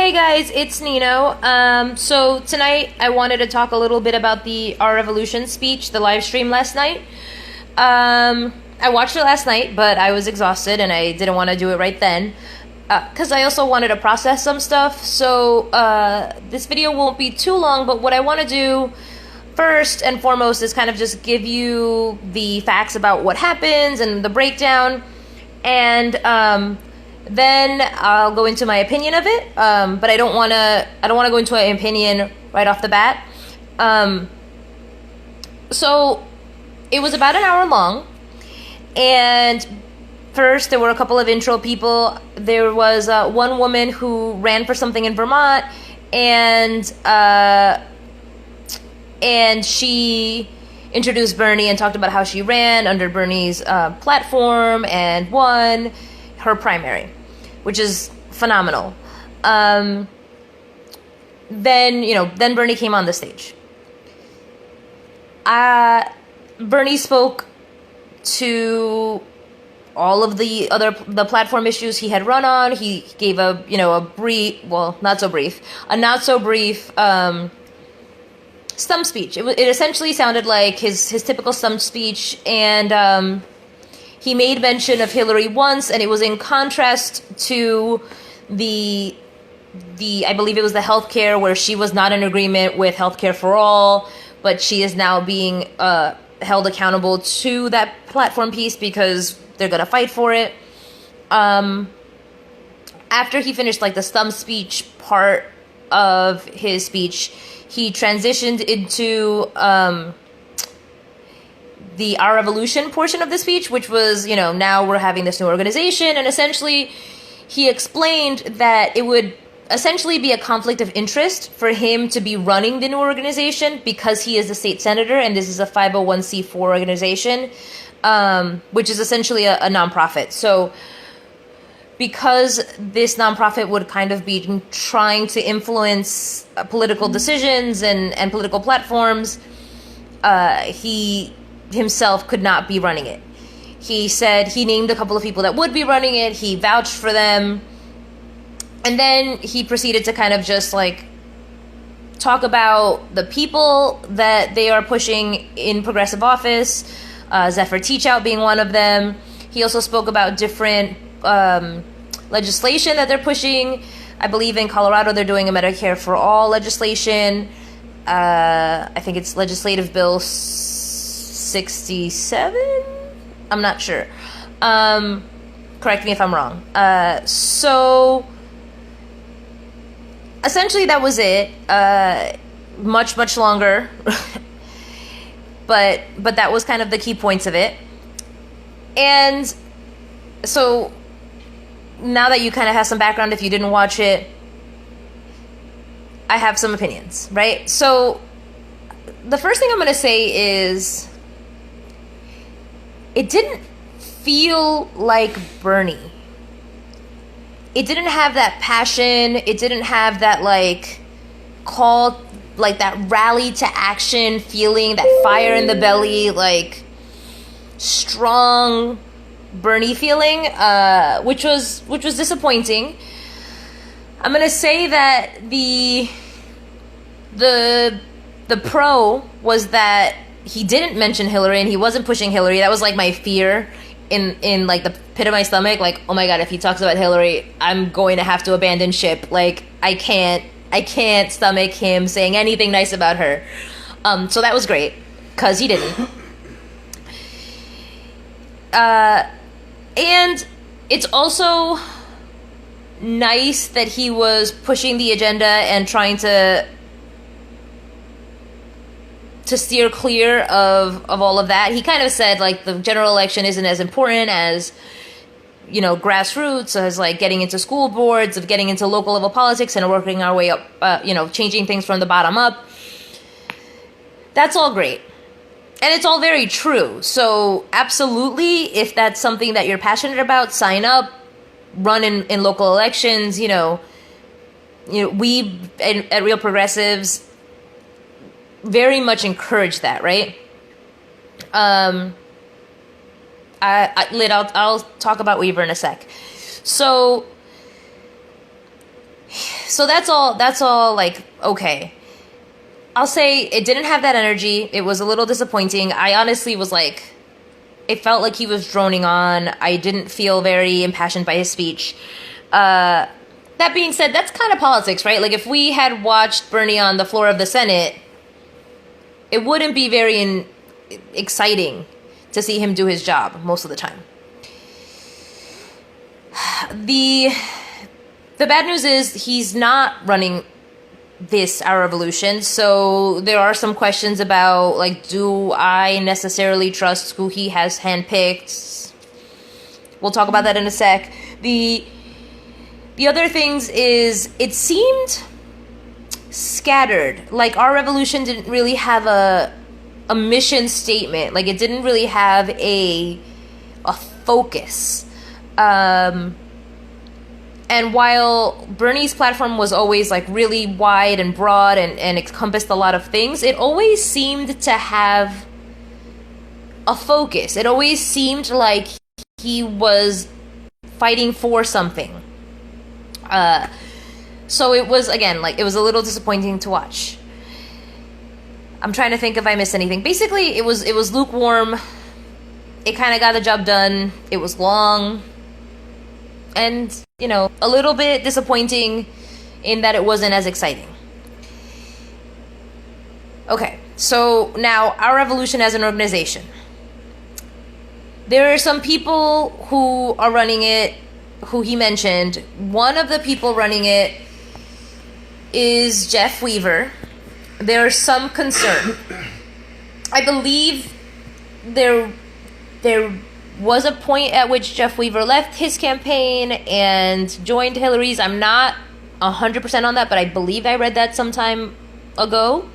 Hey guys, it's Nino. So tonight I wanted to talk a little bit about the Our Revolution speech, the live stream last night. I watched it last night, but I was exhausted and I didn't want to do it right then. Because I also wanted to process some stuff. So this video won't be too long, but what I want to do first and foremost is kind of just give you the facts about what happens and the breakdown. And then I'll go into my opinion of it, but I don't want to go into an opinion right off the bat. So it was about an hour long, and first there were a couple of intro people. There was one woman who ran for something in Vermont, and she introduced Bernie and talked about how she ran under Bernie's platform and won her primary, which is phenomenal. Then Bernie came on the stage. Bernie spoke to all of the platform issues he had run on. He gave a not so brief stump speech. It essentially sounded like his typical stump speech, and he made mention of Hillary once, and it was in contrast to the I believe it was the healthcare, where she was not in agreement with healthcare for all, but she is now being held accountable to that platform piece because they're gonna fight for it. After he finished the stump speech part of his speech, he transitioned into the Our Revolution portion of the speech, which was, now we're having this new organization. And essentially, he explained that it would essentially be a conflict of interest for him to be running the new organization because he is a state senator and this is a 501c4 organization, which is essentially a nonprofit. So because this nonprofit would kind of be trying to influence political decisions and political platforms, he himself could not be running it. He said he named a couple of people that would be running it. He vouched for them. And then he proceeded to kind of just talk about the people that they are pushing in progressive office, Zephyr Teachout being one of them. He also spoke about different legislation that they're pushing. I believe in Colorado they're doing a Medicare for all legislation. I think it's Legislative Bill 67? I'm not sure. Correct me if I'm wrong. So essentially that was it. Much longer. but that was kind of the key points of it. And so now that you kind of have some background, if you didn't watch it, I have some opinions, right? So the first thing I'm going to say is it didn't feel like Bernie. It didn't have that passion. It didn't have that call, that rally to action feeling, that fire in the belly, strong Bernie feeling, which was disappointing. I'm gonna say that the pro was that he didn't mention Hillary and he wasn't pushing Hillary. That was my fear in the pit of my stomach. Oh my God, if he talks about Hillary, I'm going to have to abandon ship. I can't stomach him saying anything nice about her. So that was great, cause he didn't. And it's also nice that he was pushing the agenda and trying to steer clear of all of that. He kind of said the general election isn't as important as grassroots, as getting into school boards, of getting into local level politics and working our way up, changing things from the bottom up. That's all great. And it's all very true. So absolutely, if that's something that you're passionate about, sign up, run in local elections. We at Real Progressives very much encourage that, right? I'll talk about Weaver in a sec. So So that's all like, okay. I'll say it didn't have that energy. It was a little disappointing. I honestly was like, it felt like he was droning on. I didn't feel very impassioned by his speech. That being said, that's kind of politics, right? Like, if we had watched Bernie on the floor of the Senate, it wouldn't be very exciting to see him do his job most of the time. The bad news is he's not running this Our Revolution, so there are some questions about, like, do I necessarily trust who he has handpicked? We'll talk about that in a sec. The other things is, it seemed scattered. Like, Our Revolution didn't really have a mission statement. Like, it didn't really have a focus. And while Bernie's platform was always, like, really wide and broad and encompassed a lot of things, it always seemed to have a focus. It always seemed like he was fighting for something. So it was, again, like, it was a little disappointing to watch. I'm trying to think if I missed anything. Basically, it was lukewarm. It kind of got the job done. It was long. And, you know, a little bit disappointing in that it wasn't as exciting. Okay, so now, Our Revolution as an organization. There are some people who are running it, who he mentioned. One of the people running it is Jeff Weaver. There's some concern. I believe there was a point at which Jeff Weaver left his campaign and joined Hillary's. I'm not 100% on that, but I believe I read that some time ago.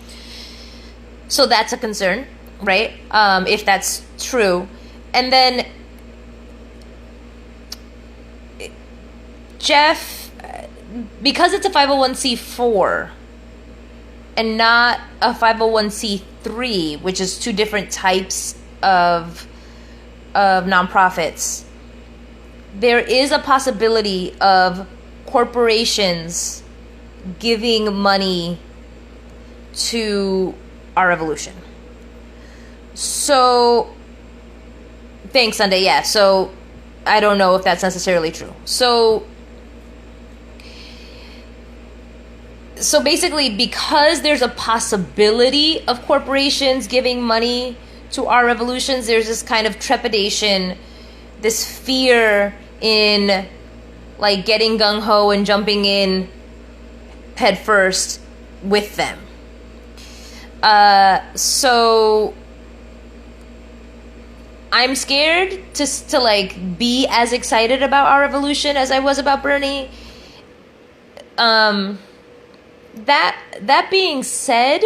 So that's a concern, right? If that's true. And then Jeff, because it's a 501c4 and not a 501c3, which is two different types of nonprofits, there is a possibility of corporations giving money to Our Revolution. So, thanks, Sunday. Yeah, so I don't know if that's necessarily true. So basically, because there's a possibility of corporations giving money to Our Revolutions, there's this kind of trepidation, this fear in, like, getting gung-ho and jumping in head first with them. So I'm scared to like be as excited about Our Revolution as I was about Bernie. That being said,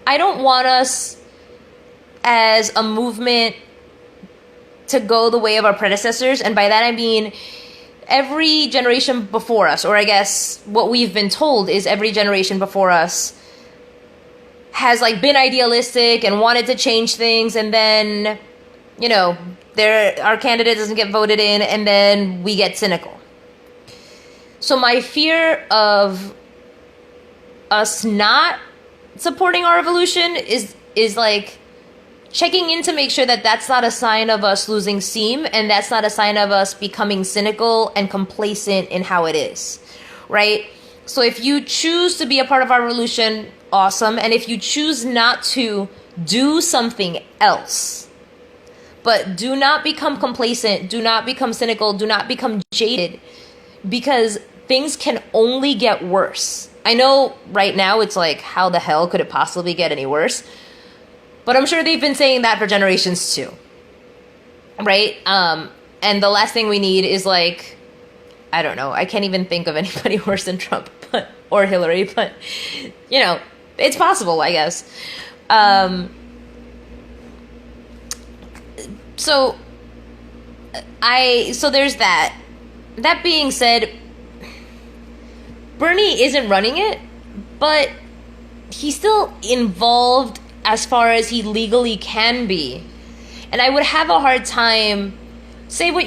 I don't want us as a movement to go the way of our predecessors, and by that I mean every generation before us, or I guess what we've been told is every generation before us has, like, been idealistic and wanted to change things, and then, you know, our candidate doesn't get voted in, and then we get cynical. So my fear of us not supporting Our Revolution is like checking in to make sure that that's not a sign of us losing steam, and that's not a sign of us becoming cynical and complacent in how it is, right? So if you choose to be a part of Our Revolution, awesome. And if you choose not to, do something else. But do not become complacent. Do not become cynical. Do not become jaded, because things can only get worse. I know right now it's like, how the hell could it possibly get any worse? But I'm sure they've been saying that for generations too. Right? And the last thing we need is, like, I don't know. I can't even think of anybody worse than Trump or Hillary, but, you know, it's possible, I guess. So there's that. That being said, Bernie isn't running it, but he's still involved as far as he legally can be. And I would have a hard time say what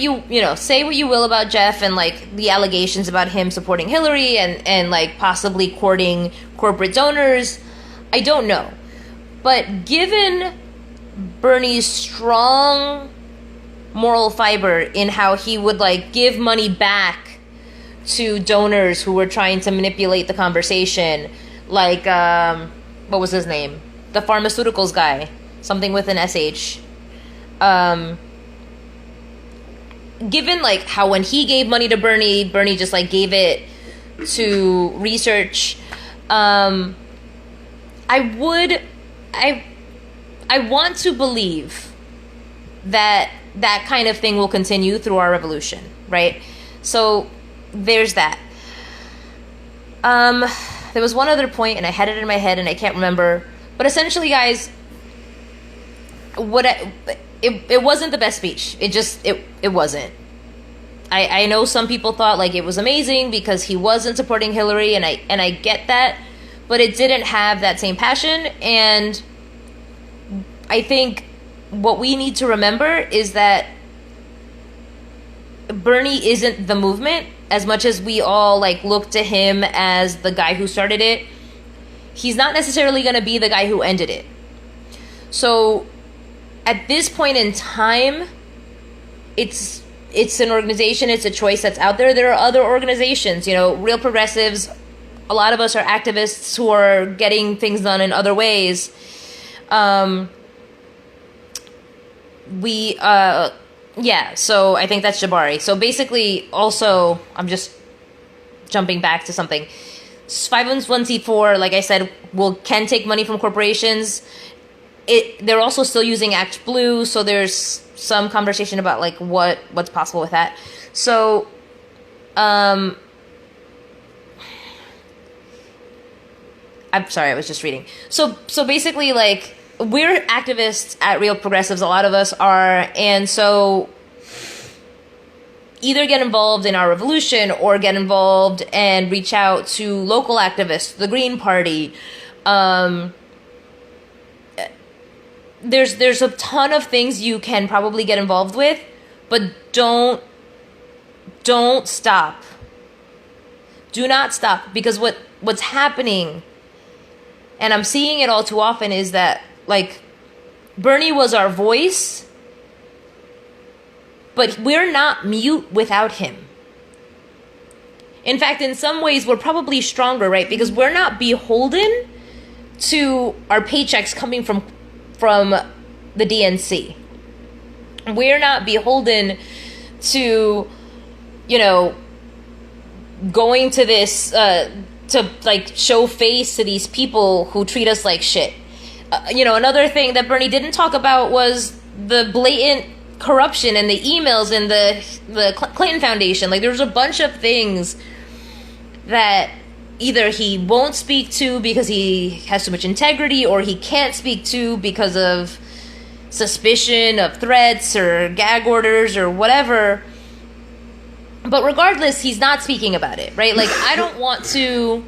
say what you will about Jeff and like the allegations about him supporting Hillary and like possibly courting corporate donors. I don't know. But given Bernie's strong moral fiber in how he would like give money back to donors who were trying to manipulate the conversation, like what was his name? The pharmaceuticals guy, something with an SH. Given like how when he gave money to Bernie just like gave it to research. I want to believe that that kind of thing will continue through our revolution, right? So there's that. There was one other point, and I had it in my head, and I can't remember. But essentially, guys, it wasn't the best speech. It wasn't. I know some people thought like it was amazing because he wasn't supporting Hillary, and I get that, but it didn't have that same passion. And I think what we need to remember is that Bernie isn't the movement as much as we all like look to him as the guy who started it. He's not necessarily going to be the guy who ended it. So at this point in time, it's an organization, it's a choice that's out there. There are other organizations, Real Progressives. A lot of us are activists who are getting things done in other ways. So I think that's Jabari. So basically, also, I'm just jumping back to something. 501c4, like I said, can take money from corporations. They're also still using Act Blue, so there's some conversation about like what's possible with that. So, I'm sorry, I was just reading. So basically, like, we're activists at Real Progressives, a lot of us are, and so either get involved in our revolution or get involved and reach out to local activists, the Green Party. There's a ton of things you can probably get involved with, but don't stop. Do not stop, because what's happening, and I'm seeing it all too often, is that like Bernie was our voice, but we're not mute without him. In fact, in some ways, we're probably stronger, right? Because we're not beholden to our paychecks coming from the DNC. We're not beholden to, going to this, to like show face to these people who treat us like shit. Another thing that Bernie didn't talk about was the blatant corruption and the emails in the Clinton Foundation. Like, there's a bunch of things that either he won't speak to because he has too much integrity, or he can't speak to because of suspicion of threats or gag orders or whatever. But regardless, he's not speaking about it, right? Like, I don't want to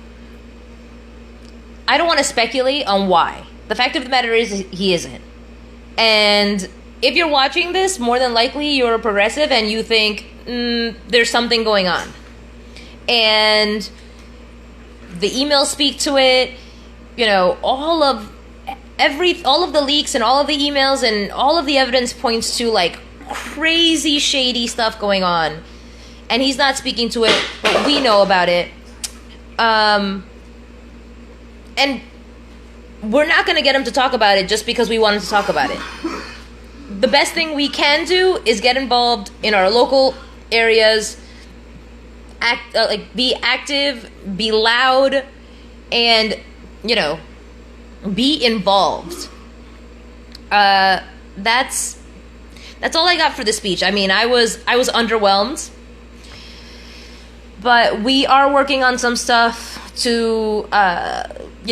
speculate on why. The fact of the matter is he isn't. And if you're watching this, more than likely you're a progressive and you think there's something going on. And the emails speak to it. All of the leaks and all of the emails and all of the evidence points to like crazy shady stuff going on. And he's not speaking to it, but we know about it. And we're not going to get him to talk about it just because we want him to talk about it. The best thing we can do is get involved in our local areas, be active, be loud, and, be involved. That's all I got for the speech. I mean, I was underwhelmed, but we are working on some stuff to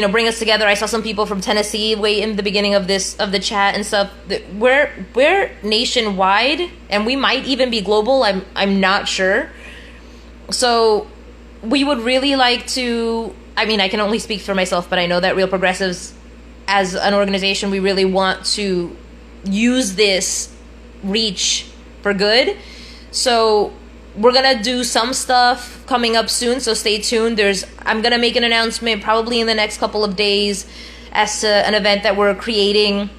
bring us together. I saw some people from Tennessee way in the beginning of the chat and stuff. We're nationwide, and we might even be global. I'm not sure. So we would really like to. I mean, I can only speak for myself, but I know that Real Progressives, as an organization, we really want to use this reach for good. So we're gonna do some stuff coming up soon, so stay tuned. I'm gonna make an announcement probably in the next couple of days as to an event that we're creating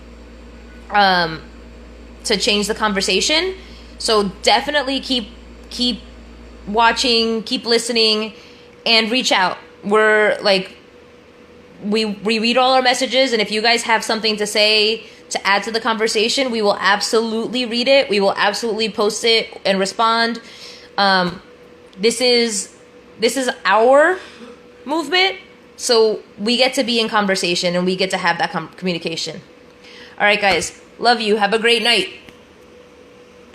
to change the conversation. So definitely keep watching, keep listening, and reach out. We're like, we read all our messages, and if you guys have something to say to add to the conversation, we will absolutely read it. We will absolutely post it and respond. This is our movement, so we get to be in conversation and we get to have that communication. All right, guys, love you. Have a great night.